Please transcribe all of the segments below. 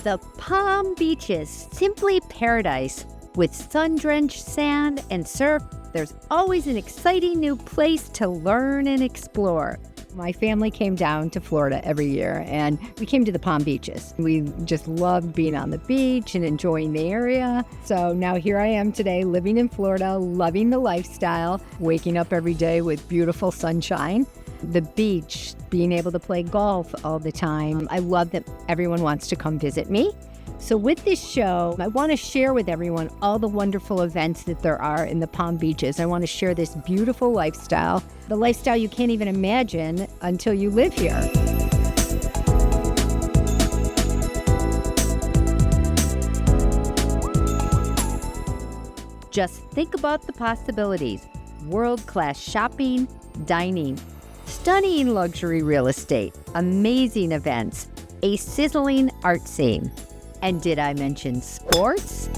The Palm Beaches, simply paradise. With sun-drenched sand and surf, there's always an exciting new place to learn and explore. My family came down to Florida every year, and we came to the Palm Beaches. We just loved being on the beach and enjoying the area. So now here I am today, living in Florida, loving the lifestyle, waking up every day with beautiful sunshine. The beach, being able to play golf all the time. I love that everyone wants to come visit me. So with this show, I want to share with everyone all the wonderful events that there are in the Palm Beaches. I want to share this beautiful lifestyle, the lifestyle you can't even imagine until you live here. Just think about the possibilities. World-class shopping, dining, stunning luxury real estate, amazing events, a sizzling art scene. And did I mention sports?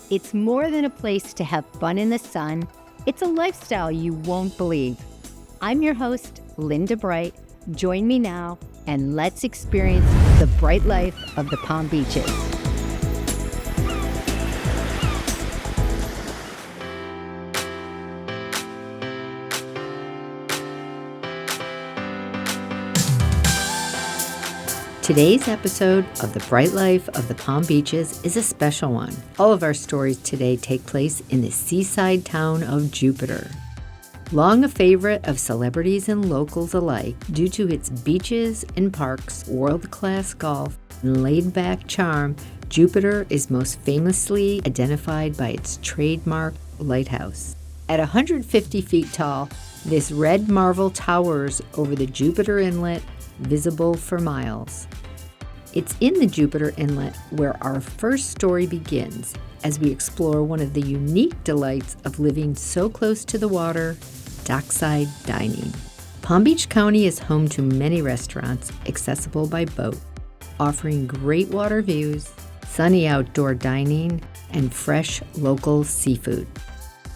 It's more than a place to have fun in the sun. It's a lifestyle you won't believe. I'm your host, Linda Bright. Join me now and let's experience the bright life of the Palm Beaches. Today's episode of The Bright Life of the Palm Beaches is a special one. All of our stories today take place in the seaside town of Jupiter. Long a favorite of celebrities and locals alike due to its beaches and parks, world-class golf, and laid-back charm, Jupiter is most famously identified by its trademark lighthouse. At 150 feet tall, this red marble towers over the Jupiter Inlet, visible for miles. It's in the Jupiter Inlet where our first story begins as we explore one of the unique delights of living so close to the water, dockside dining. Palm Beach County is home to many restaurants accessible by boat, offering great water views, sunny outdoor dining, and fresh local seafood.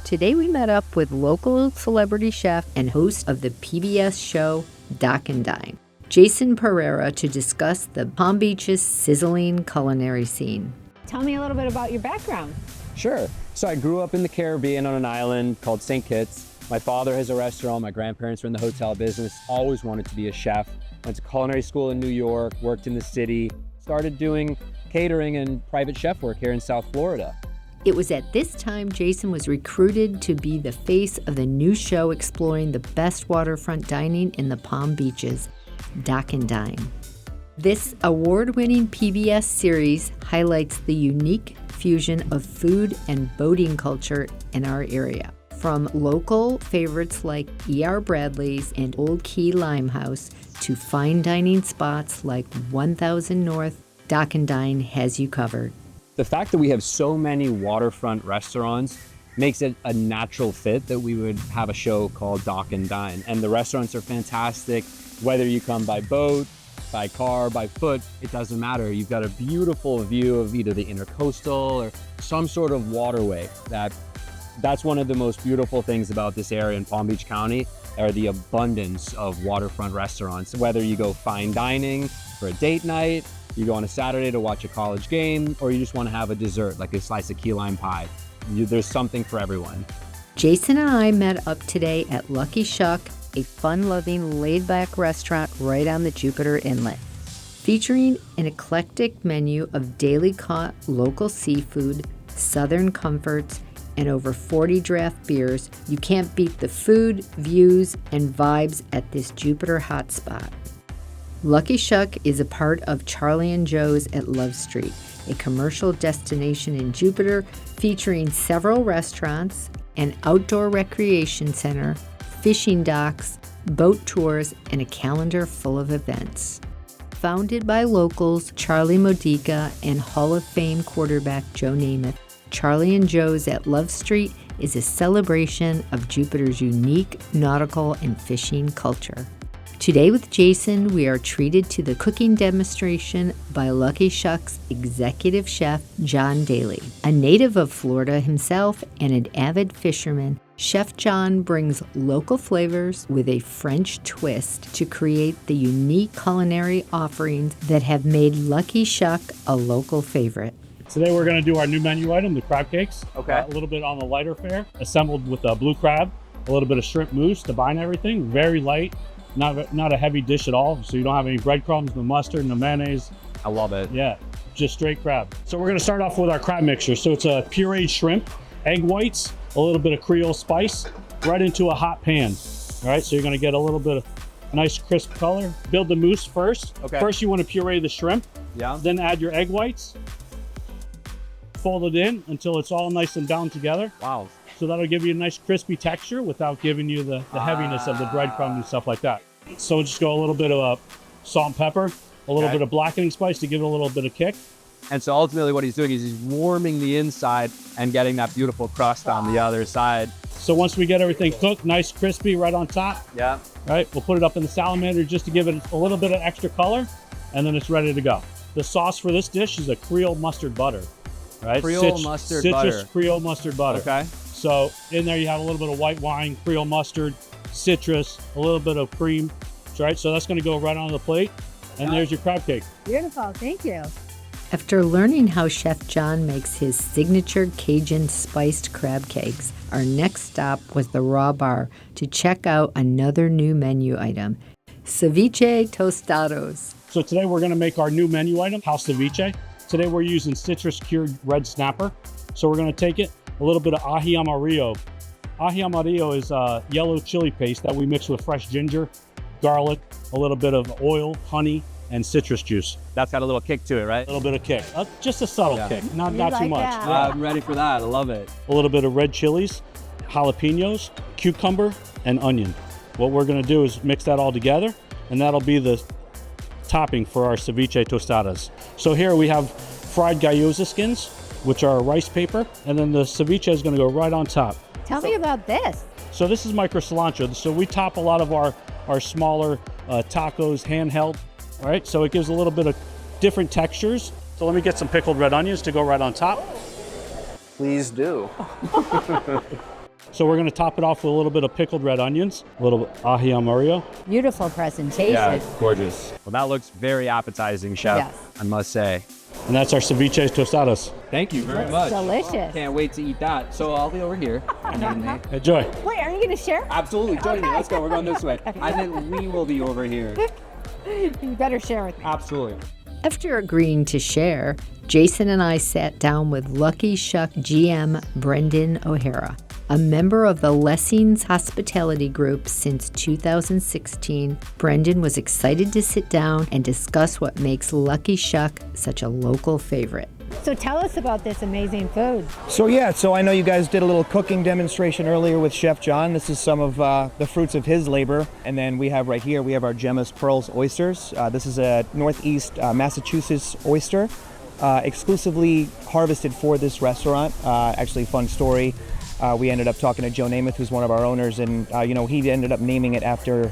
Today we met up with local celebrity chef and host of the PBS show Dock and Dine, Jason Pereira, to discuss the Palm Beaches sizzling culinary scene. Tell me a little bit about your background. Sure. So I grew up in the Caribbean on an island called St. Kitts. My father has a restaurant. My grandparents were in the hotel business. Always wanted to be a chef. Went to culinary school in New York, worked in the city, started doing catering and private chef work here in South Florida. It was at this time Jason was recruited to be the face of the new show exploring the best waterfront dining in the Palm Beaches, Dock and Dine. This award-winning PBS series highlights the unique fusion of food and boating culture in our area. From local favorites like E.R. Bradley's and Old Key Limehouse to fine dining spots like 1000 North, Dock and Dine has you covered. The fact that we have so many waterfront restaurants makes it a natural fit that we would have a show called Dock and Dine. And the restaurants are fantastic. Whether you come by boat, by car, by foot, it doesn't matter. You've got a beautiful view of either the intercoastal or some sort of waterway. That's one of the most beautiful things about this area in Palm Beach County, are the abundance of waterfront restaurants. Whether you go fine dining for a date night, you go on a Saturday to watch a college game, or you just want to have a dessert like a slice of key lime pie. There's something for everyone. Jason and I met up today at Lucky Shuck, a fun-loving, laid-back restaurant right on the Jupiter Inlet. Featuring an eclectic menu of daily caught local seafood, southern comforts, and over 40 draft beers, you can't beat the food, views, and vibes at this Jupiter hotspot. Lucky Shuck is a part of Charlie and Joe's at Love Street, a commercial destination in Jupiter featuring several restaurants, an outdoor recreation center, fishing docks, boat tours, and a calendar full of events. Founded by locals Charlie Modica and Hall of Fame quarterback Joe Namath, Charlie and Joe's at Love Street is a celebration of Jupiter's unique nautical and fishing culture. Today with Jason, we are treated to the cooking demonstration by Lucky Shuck's executive chef, John Daly. A native of Florida himself and an avid fisherman, Chef John brings local flavors with a French twist to create the unique culinary offerings that have made Lucky Shuck a local favorite. Today we're going to do our new menu item, the crab cakes. Okay. A little bit on the lighter fare, assembled with blue crab, a little bit of shrimp mousse to bind everything. Very light, not a heavy dish at all, so you don't have any breadcrumbs, no mustard, no mayonnaise. I love it. Yeah, just straight crab. So we're going to start off with our crab mixture. So it's a pureed shrimp, egg whites, a little bit of Creole spice, right into a hot pan. All right, so you're going to get a little bit of nice crisp color. Build the mousse first. Okay. First you want to puree the shrimp. Yeah. Then add your egg whites. Fold it in until it's all nice and bound together. Wow. So that'll give you a nice crispy texture without giving you the heaviness of the breadcrumbs and stuff like that. So just go a little bit of salt and pepper, a little bit of blackening spice to give it a little bit of kick. And so ultimately what he's doing is he's warming the inside and getting that beautiful crust on the other side. So once we get everything cooked, nice crispy right on top, Yeah. right, we'll put it up in the salamander just to give it a little bit of extra color, and then it's ready to go. The sauce for this dish is a Creole mustard butter, right? Creole mustard butter. Citrus Creole mustard butter. Okay. So in there you have a little bit of white wine, Creole mustard, citrus, a little bit of cream, right? So that's going to go right on the plate, and there's your crab cake. Beautiful, thank you. After learning how Chef John makes his signature Cajun spiced crab cakes, our next stop was the Raw Bar to check out another new menu item, ceviche tostados. So today we're going to make our new menu item, house ceviche. Today we're using citrus cured red snapper. So we're going to take it, a little bit of ají amarillo. Ají amarillo is a yellow chili paste that we mix with fresh ginger, garlic, a little bit of oil, honey, and citrus juice. That's got a little kick to it, right? A little bit of kick, just a subtle kick, not too like much. that. Yeah. I'm ready for that. I love it. A little bit of red chilies, jalapenos, cucumber, and onion. What we're going to do is mix that all together, and that'll be the topping for our ceviche tostadas. So here we have fried gyoza skins, which are rice paper, and then the ceviche is going to go right on top. Tell me about this. So this is micro cilantro. So we top a lot of our smaller tacos handheld, all right? So it gives a little bit of different textures. So let me get some pickled red onions to go right on top. Please do. So we're going to top it off with a little bit of pickled red onions, a little ají amarillo. Beautiful presentation. Yeah, gorgeous. Well, that looks very appetizing, Chef, Yes. I must say. And that's our ceviche tostadas. Thank you very Looks much. delicious. Can't wait to eat that. So I'll be over here. Enjoy. Wait, are you going to share? Absolutely. Join me. Let's go. We're going this way. And then we will be over here. You better share with me. Absolutely. After agreeing to share, Jason and I sat down with Lucky Shuck GM Brendan O'Hara, a member of the Lessings Hospitality Group since 2016. Brendan was excited to sit down and discuss what makes Lucky Shuck such a local favorite. So tell us about this amazing food. So I know you guys did a little cooking demonstration earlier with Chef John. This is some of the fruits of his labor. And then we have right here, we have our Gemma's Pearls oysters. This is a Northeast Massachusetts oyster, exclusively harvested for this restaurant. Actually, fun story. We ended up talking to Joe Namath, who's one of our owners, and he ended up naming it after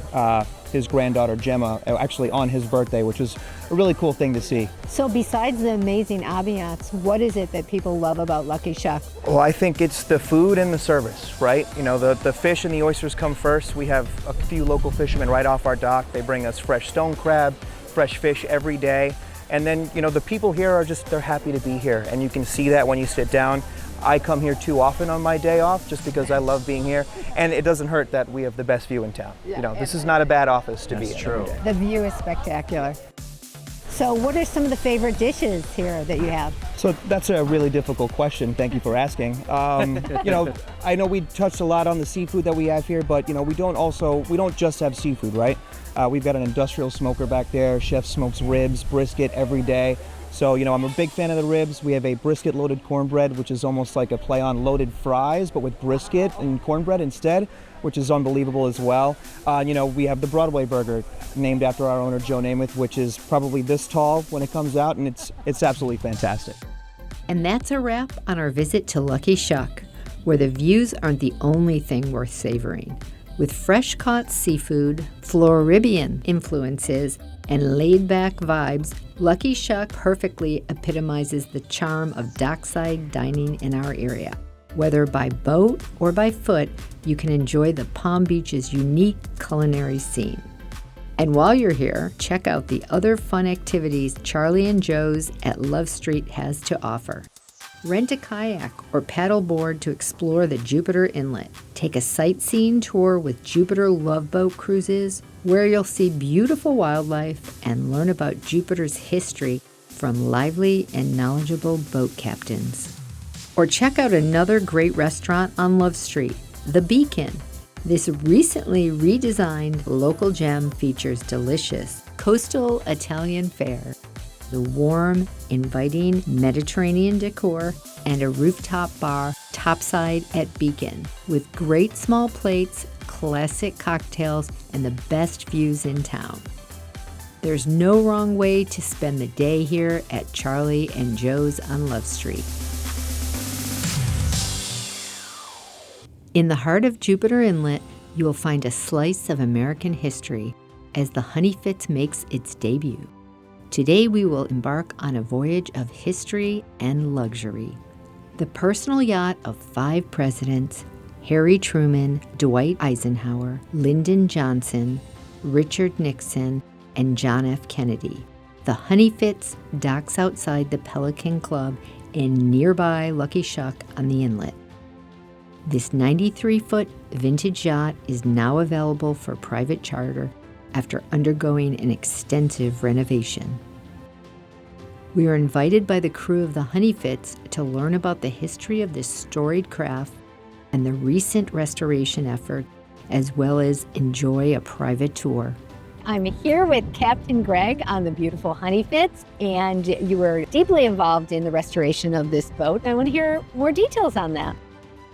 his granddaughter Gemma, actually on his birthday, which was a really cool thing to see. So besides the amazing ambiance, what is it that people love about Lucky Shuck? Well, I think it's the food and the service, right? The fish and the oysters come first. We have a few local fishermen right off our dock. They bring us fresh stone crab, fresh fish every day. And then, the people here are they're happy to be here. And you can see that when you sit down. I come here too often on my day off just because I love being here. And it doesn't hurt that we have the best view in town. This is not a bad office to be in. True. every day. The view is spectacular. So what are some of the favorite dishes here that you have? So that's a really difficult question. Thank you for asking. I know we touched a lot on the seafood that we have here, but we don't just have seafood, right? We've got an industrial smoker back there. Chef smokes ribs, brisket every day. So, I'm a big fan of the ribs. We have a brisket loaded cornbread, which is almost like a play on loaded fries, but with brisket and cornbread instead, which is unbelievable as well. We have the Broadway burger, named after our owner, Joe Namath, which is probably this tall when it comes out, and it's absolutely fantastic. And that's a wrap on our visit to Lucky Shuck, where the views aren't the only thing worth savoring. With fresh-caught seafood, Floridian influences, and laid-back vibes, Lucky Shuck perfectly epitomizes the charm of dockside dining in our area. Whether by boat or by foot, you can enjoy the Palm Beach's unique culinary scene. And while you're here, check out the other fun activities Charlie and Joe's at Love Street has to offer. Rent a kayak or paddleboard to explore the Jupiter Inlet. Take a sightseeing tour with Jupiter Love Boat Cruises, where you'll see beautiful wildlife and learn about Jupiter's history from lively and knowledgeable boat captains. Or check out another great restaurant on Love Street, The Beacon. This recently redesigned local gem features delicious coastal Italian fare, the warm, inviting Mediterranean decor, and a rooftop bar topside at Beacon with great small plates, classic cocktails, and the best views in town. There's no wrong way to spend the day here at Charlie and Joe's on Love Street. In the heart of Jupiter Inlet, you will find a slice of American history as the Honey Fitz makes its debut. Today we will embark on a voyage of history and luxury. The personal yacht of 5 presidents, Harry Truman, Dwight Eisenhower, Lyndon Johnson, Richard Nixon, and John F. Kennedy. The Honey Fitz docks outside the Pelican Club in nearby Lucky Shuck on the inlet. This 93-foot vintage yacht is now available for private charter after undergoing an extensive renovation. We are invited by the crew of the Honey Fitz to learn about the history of this storied craft and the recent restoration effort, as well as enjoy a private tour. I'm here with Captain Greg on the beautiful Honey Fitz, and you were deeply involved in the restoration of this boat. I want to hear more details on that.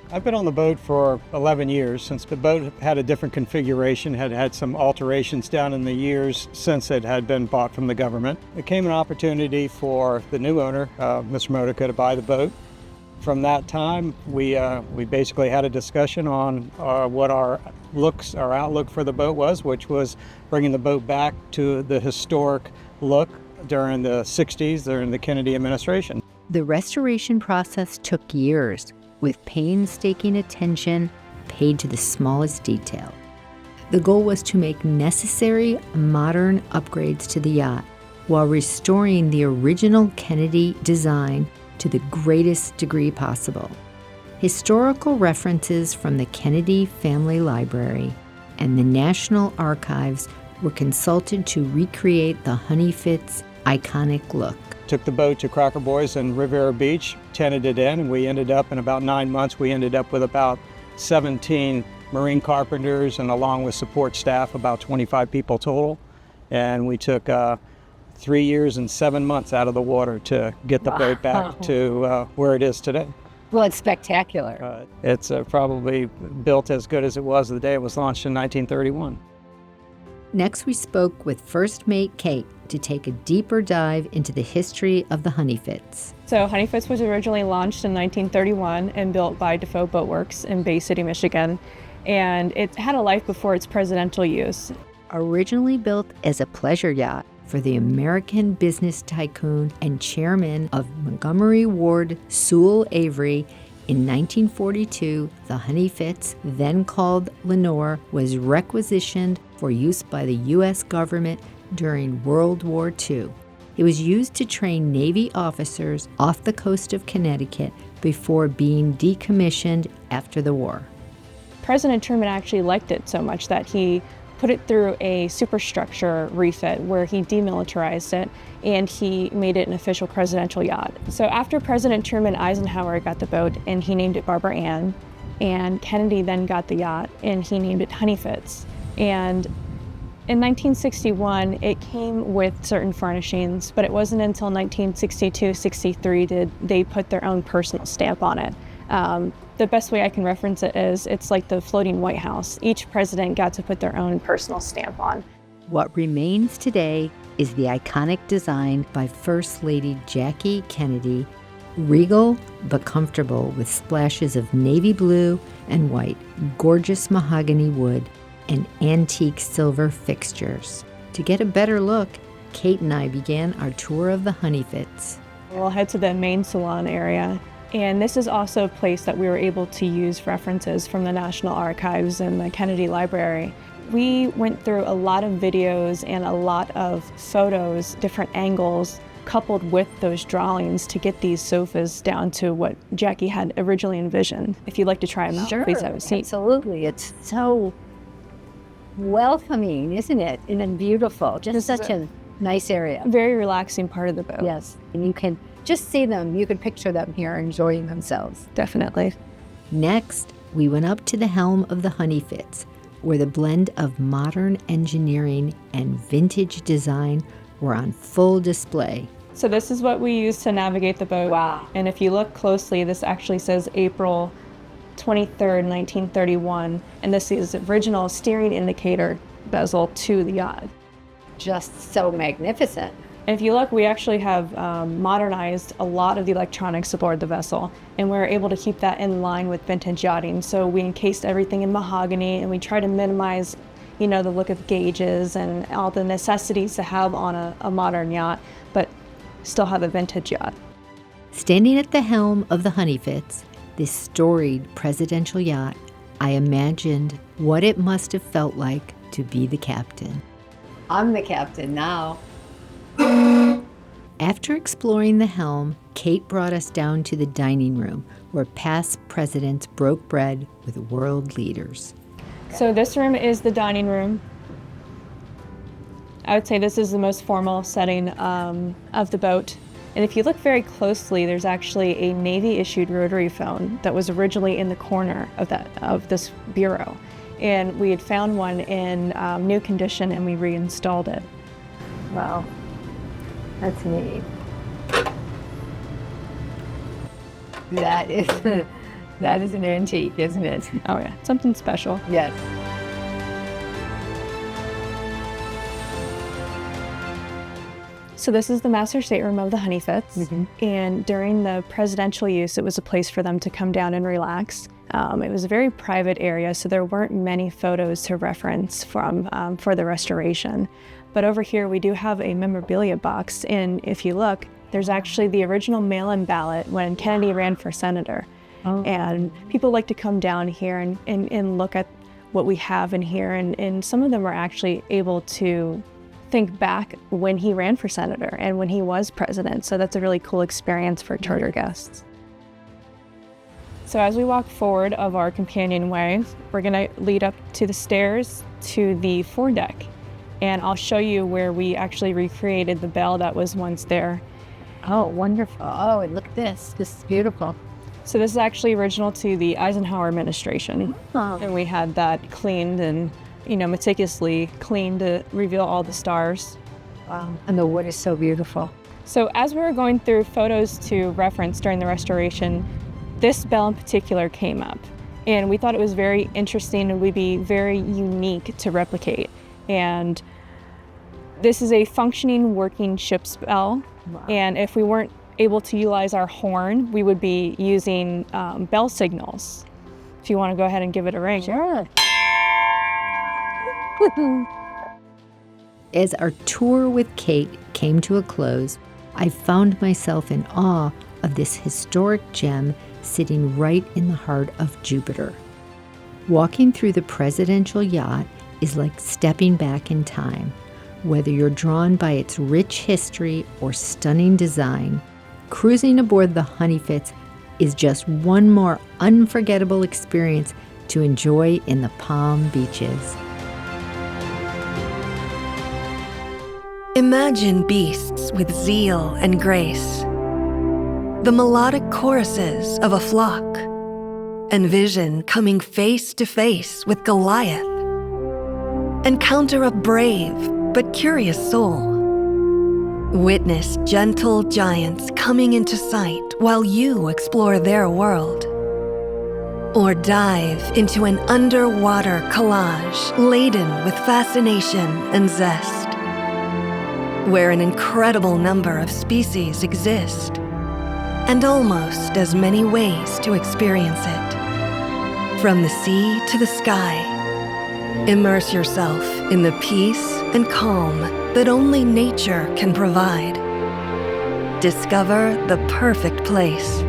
I've been on the boat for 11 years. Since the boat had a different configuration, had had some alterations down in the years since it had been bought from the government. It came an opportunity for the new owner, Mr. Modica, to buy the boat. From that time, we basically had a discussion on what our outlook for the boat was, which was bringing the boat back to the historic look during the 60s, during the Kennedy administration. The restoration process took years, with painstaking attention paid to the smallest detail. The goal was to make necessary modern upgrades to the yacht while restoring the original Kennedy design to the greatest degree possible. Historical references from the Kennedy Family Library and the National Archives were consulted to recreate the Honey Fitz iconic look. Took the boat to Cracker Boys and Riviera Beach, tented it in, and we ended up in about 9 months, we ended up with about 17 marine carpenters and along with support staff, about 25 people total. And we took 3 years and 7 months out of the water to get the boat back to where it is today. Well, it's spectacular. It's probably built as good as it was the day it was launched in 1931. Next, we spoke with First Mate Kate to take a deeper dive into the history of the Honey Fitz. So Honey Fitz was originally launched in 1931 and built by Defoe Boatworks in Bay City, Michigan. And it had a life before its presidential use. Originally built as a pleasure yacht for the American business tycoon and chairman of Montgomery Ward Sewell Avery, in 1942, the Honey Fitz, then called Lenore, was requisitioned for use by the U.S. government during World War II. It was used to train Navy officers off the coast of Connecticut before being decommissioned after the war. President Truman actually liked it so much that he put it through a superstructure refit where he demilitarized it and he made it an official presidential yacht. So after President Truman, Eisenhower got the boat and he named it Barbara Ann, and Kennedy then got the yacht and he named it Honey Fitz. And in 1961, it came with certain furnishings, but it wasn't until 1962-63 did they put their own personal stamp on it. The best way I can reference it is it's like the floating White House. Each president got to put their own personal stamp on. What remains today is the iconic design by First Lady Jackie Kennedy, regal but comfortable with splashes of navy blue and white, gorgeous mahogany wood, and antique silver fixtures. To get a better look, Kate and I began our tour of the Honey Fitz. We'll head to the main salon area, And this is also a place that we were able to use references from the National Archives and the Kennedy Library. We went through a lot of videos and a lot of photos, different angles, coupled with those drawings to get these sofas down to what Jackie had originally envisioned. If you'd like to try them out, please have a seat. Absolutely. It's so welcoming, isn't it? And then beautiful. Just such a nice area. Very relaxing part of the boat. Yes. And you can just see them. You can picture them here enjoying themselves. Definitely. Next, we went up to the helm of the Honeyfits, where the blend of modern engineering and vintage design were on full display. So this is what we use to navigate the boat. Wow. And if you look closely, this actually says April 23rd, 1931, and this is the original steering indicator bezel to the yacht. Just so magnificent. And if you look, we actually have modernized a lot of the electronics aboard the vessel, and we're able to keep that in line with vintage yachting. So we encased everything in mahogany, and we try to minimize, the look of gauges and all the necessities to have on a modern yacht, but still have a vintage yacht. Standing at the helm of the Honeyfits, this storied presidential yacht, I imagined what it must have felt like to be the captain. I'm the captain now. After exploring the helm, Kate brought us down to the dining room where past presidents broke bread with world leaders. So this room is the dining room. I would say this is the most formal setting of the boat. And if you look very closely, there's actually a Navy-issued rotary phone that was originally in the corner of this bureau. And we had found one in new condition, and we reinstalled it. Wow. That's neat. That is an antique, isn't it? Oh yeah, something special. Yes. So this is the master stateroom of the Honeyfits, and during the presidential use, it was a place for them to come down and relax. It was a very private area, so there weren't many photos to reference from for the restoration. But over here, we do have a memorabilia box, and if you look, there's actually the original mail-in ballot when Kennedy ran for senator. Oh. And people like to come down here and look at what we have in here, and some of them are actually able to think back when he ran for senator and when he was president. So that's a really cool experience for charter guests. So as we walk forward of our companionway, we're gonna lead up to the stairs to the foredeck. And I'll show you where we actually recreated the bell that was once there. Oh, wonderful. Oh, and look at this. This is beautiful. So this is actually original to the Eisenhower administration. Oh. And we had that cleaned and meticulously cleaned to reveal all the stars. Wow. And the wood is so beautiful. So as we were going through photos to reference during the restoration, this bell in particular came up. And we thought it was very interesting and would be very unique to replicate. And this is a functioning working ship's bell. Wow. And if we weren't able to utilize our horn, we would be using bell signals. If you want to go ahead and give it a ring. Sure. As our tour with Kate came to a close, I found myself in awe of this historic gem sitting right in the heart of Jupiter. Walking through the presidential yacht is like stepping back in time. Whether you're drawn by its rich history or stunning design, cruising aboard the Honeyfits is just one more unforgettable experience to enjoy in the Palm Beaches. Imagine beasts with zeal and grace, the melodic choruses of a flock. Envision coming face to face with Goliath. Encounter a brave but curious soul. Witness gentle giants coming into sight while you explore their world. Or dive into an underwater collage laden with fascination and zest, where an incredible number of species exist, and almost as many ways to experience it. From the sea to the sky, immerse yourself in the peace and calm that only nature can provide. Discover the perfect place.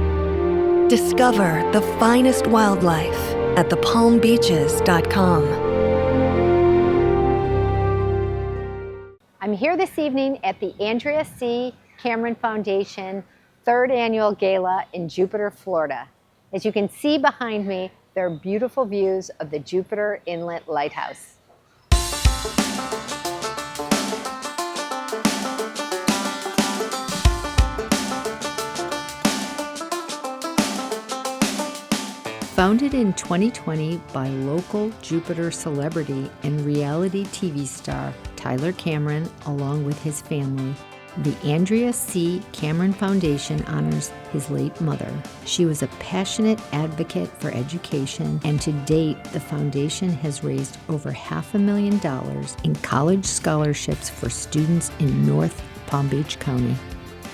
Discover the finest wildlife at thepalmbeaches.com. I'm here this evening at the Andrea C. Cameron Foundation 3rd Annual Gala in Jupiter, Florida. As you can see behind me, there are beautiful views of the Jupiter Inlet Lighthouse. Founded in 2020 by local Jupiter celebrity and reality TV star Tyler Cameron, along with his family, the Andrea C. Cameron Foundation honors his late mother. She was a passionate advocate for education, and to date, the foundation has raised over $500,000 in college scholarships for students in North Palm Beach County.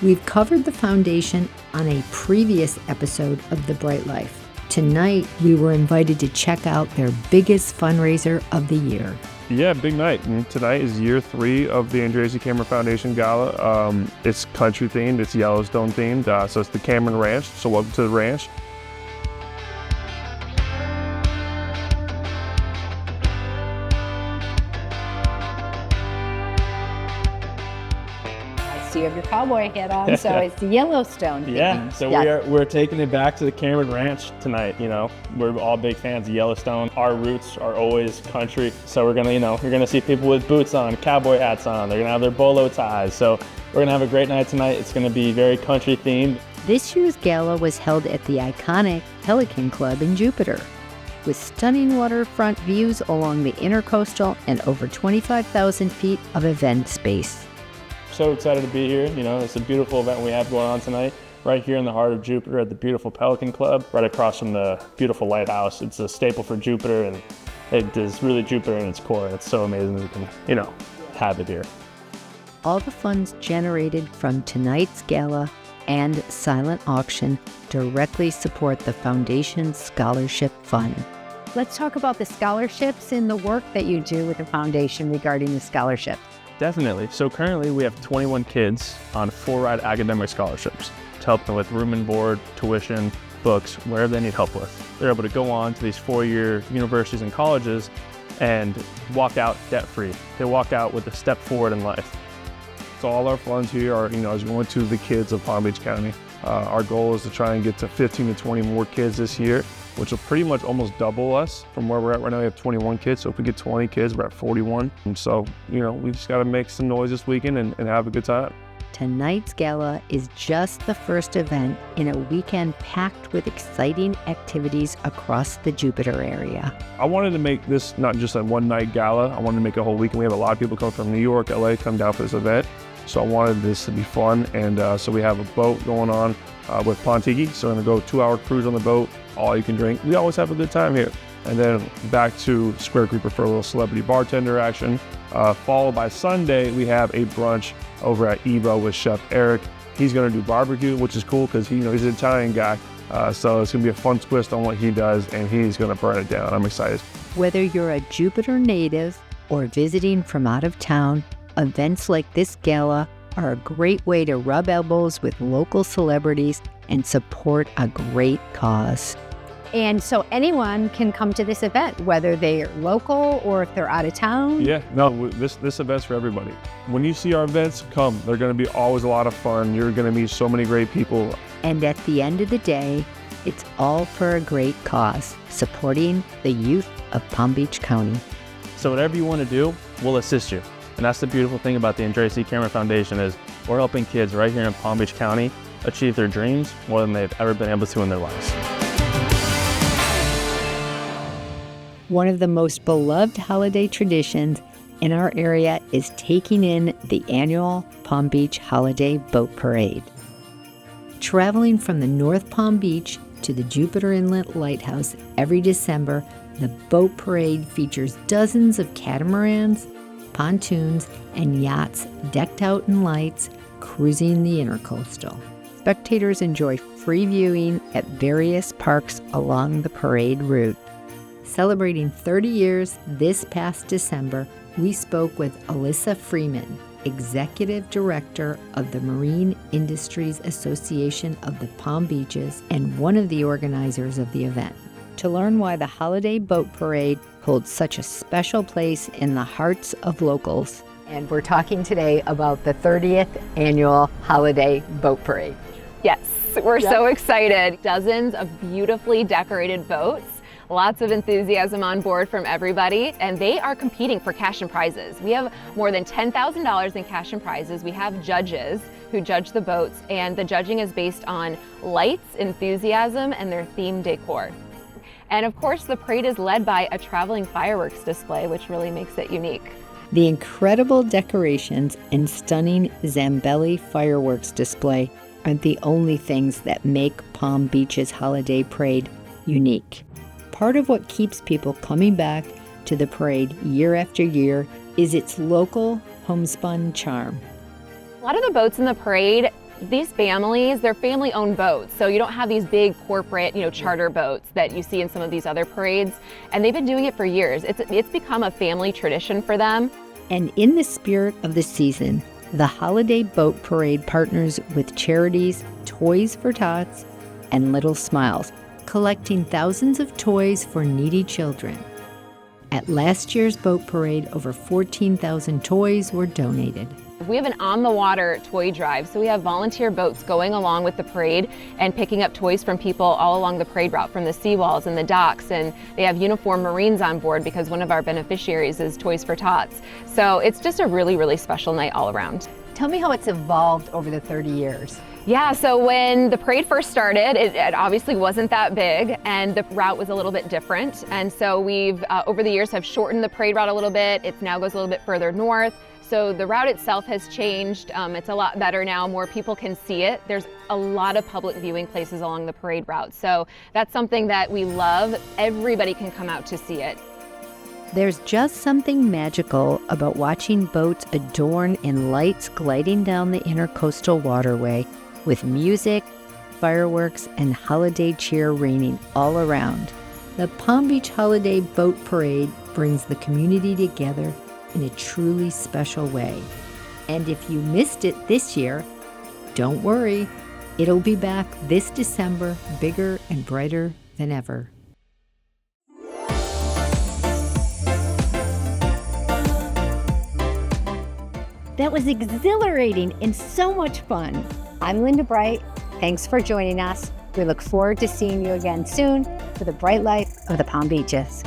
We've covered the foundation on a previous episode of The Bright Life. Tonight, we were invited to check out their biggest fundraiser of the year. Yeah, big night. And tonight is year 3 of the Andrea C. Cameron Foundation Gala. It's country themed, it's Yellowstone themed, so it's the Cameron Ranch. So welcome to the ranch. You have your cowboy hat on, so it's Yellowstone. Yeah, so we're taking it back to the Cameron Ranch tonight. You know, we're all big fans of Yellowstone. Our roots are always country, so you're gonna see people with boots on, cowboy hats on. They're gonna have their bolo ties. So we're gonna have a great night tonight. It's gonna be very country themed. This year's gala was held at the iconic Pelican Club in Jupiter, with stunning waterfront views along the Intercoastal and over 25,000 feet of event space. So excited to be here. You know, it's a beautiful event we have going on tonight, right here in the heart of Jupiter at the beautiful Pelican Club, right across from the beautiful lighthouse. It's a staple for Jupiter, and it is really Jupiter in its core. It's so amazing that we can, have it here. All the funds generated from tonight's gala and silent auction directly support the Foundation's Scholarship Fund. Let's talk about the scholarships and the work that you do with the foundation regarding the scholarships. Definitely. So currently we have 21 kids on full-ride academic scholarships to help them with room and board, tuition, books, wherever they need help with. They're able to go on to these 4-year universities and colleges and walk out debt-free. They walk out with a step forward in life. So all our funds here are, is going to the kids of Palm Beach County. Our goal is to try and get to 15 to 20 more kids this year, which will pretty much almost double us from where we're at right now. We have 21 kids, so if we get 20 kids, we're at 41. And so, we just got to make some noise this weekend and have a good time. Tonight's gala is just the first event in a weekend packed with exciting activities across the Jupiter area. I wanted to make this not just a one-night gala. I wanted to make a whole weekend. We have a lot of people come from New York, LA, come down for this event. So I wanted this to be fun, and so we have a boat going on with Pontiki. So we're gonna go 2-hour cruise on the boat, all you can drink. We always have a good time here. And then back to Square Creeper for a little celebrity bartender action. Followed by Sunday, we have a brunch over at Evo with Chef Eric. He's gonna do barbecue, which is cool because he's an Italian guy. So it's gonna be a fun twist on what he does, and he's gonna burn it down. I'm excited. Whether you're a Jupiter native or visiting from out of town, events like this gala are a great way to rub elbows with local celebrities and support a great cause. And so anyone can come to this event, whether they're local or if they're out of town? Yeah, no, this event's for everybody. When you see our events, come. They're gonna be always a lot of fun. You're gonna meet so many great people. And at the end of the day, it's all for a great cause, supporting the youth of Palm Beach County. So whatever you wanna do, we'll assist you. And that's the beautiful thing about the Andrea C. Cameron Foundation is we're helping kids right here in Palm Beach County achieve their dreams more than they've ever been able to in their lives. One of the most beloved holiday traditions in our area is taking in the annual Palm Beach Holiday Boat Parade. Traveling from the North Palm Beach to the Jupiter Inlet Lighthouse every December, the boat parade features dozens of catamarans, pontoons, and yachts decked out in lights cruising the Intercoastal. Spectators enjoy free viewing at various parks along the parade route. Celebrating 30 years this past December, we spoke with Alyssa Freeman, Executive Director of the Marine Industries Association of the Palm Beaches and one of the organizers of the event. To learn why the Holiday Boat Parade holds such a special place in the hearts of locals. And we're talking today about the 30th annual Holiday Boat Parade. Yes, we're so excited. Dozens of beautifully decorated boats, lots of enthusiasm on board from everybody, and they are competing for cash and prizes. We have more than $10,000 in cash and prizes. We have judges who judge the boats, and the judging is based on lights, enthusiasm, and their theme decor. And of course, the parade is led by a traveling fireworks display, which really makes it unique. The incredible decorations and stunning Zambelli fireworks display aren't the only things that make Palm Beach's Holiday Parade unique. Part of what keeps people coming back to the parade year after year is its local homespun charm. A lot of the boats in the parade, these families, they're family-owned boats, so you don't have these big corporate, charter boats that you see in some of these other parades, and they've been doing it for years. It's become a family tradition for them. And in the spirit of the season, the Holiday Boat Parade partners with charities Toys for Tots and Little Smiles, collecting thousands of toys for needy children. At last year's boat parade, over 14,000 toys were donated. We have an on-the-water toy drive, so we have volunteer boats going along with the parade and picking up toys from people all along the parade route, from the seawalls and the docks, and they have uniformed Marines on board because one of our beneficiaries is Toys for Tots. So it's just a really, really special night all around. Tell me how it's evolved over the 30 years. Yeah, so when the parade first started, it obviously wasn't that big, and the route was a little bit different. And so we've, over the years, have shortened the parade route a little bit. It now goes a little bit further north. So the route itself has changed. It's a lot better now. More people can see it. There's a lot of public viewing places along the parade route. So that's something that we love. Everybody can come out to see it. There's just something magical about watching boats adorned in lights gliding down the intercoastal waterway with music, fireworks, and holiday cheer raining all around. The Palm Beach Holiday Boat Parade brings the community together in a truly special way. And if you missed it this year, don't worry, it'll be back this December, bigger and brighter than ever. That was exhilarating and so much fun. I'm Linda Bright. Thanks for joining us. We look forward to seeing you again soon for the bright life of the Palm Beaches.